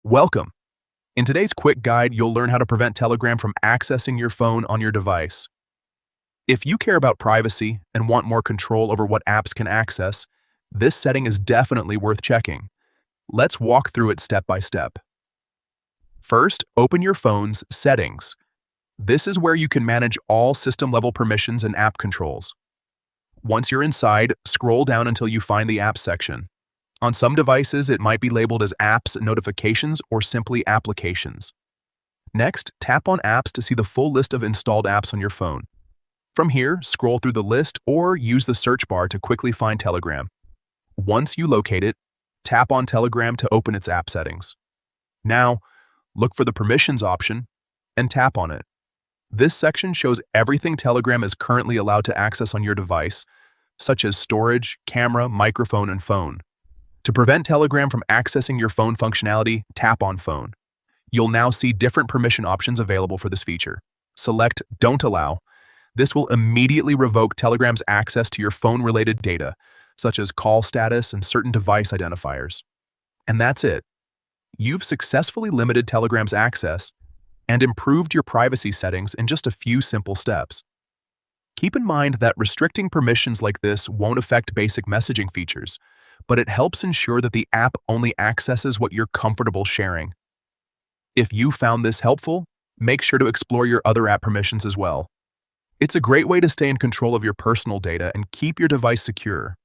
Welcome. In today's quick guide, you'll learn how to prevent Telegram from accessing your phone on your device. If you care about privacy and want more control over what apps can access, this setting is definitely worth checking. Let's walk through it step by step. First, open your phone's Settings. This is where you can manage all system-level permissions and app controls. Once you're inside, scroll down until you find the Apps section. On some devices, it might be labeled as Apps, Notifications, or simply Applications. Next, tap on Apps to see the full list of installed apps on your phone. From here, scroll through the list or use the search bar to quickly find Telegram. Once you locate it, tap on Telegram to open its app settings. Now, look for the Permissions option and tap on it. This section shows everything Telegram is currently allowed to access on your device, such as storage, camera, microphone, and phone. To prevent Telegram from accessing your phone functionality, tap on Phone. You'll now see different permission options available for this feature. Select Don't Allow. This will immediately revoke Telegram's access to your phone-related data, such as call status and certain device identifiers. And that's it. You've successfully limited Telegram's access and improved your privacy settings in just a few simple steps. Keep in mind that restricting permissions like this won't affect basic messaging features, but it helps ensure that the app only accesses what you're comfortable sharing. If you found this helpful, make sure to explore your other app permissions as well. It's a great way to stay in control of your personal data and keep your device secure.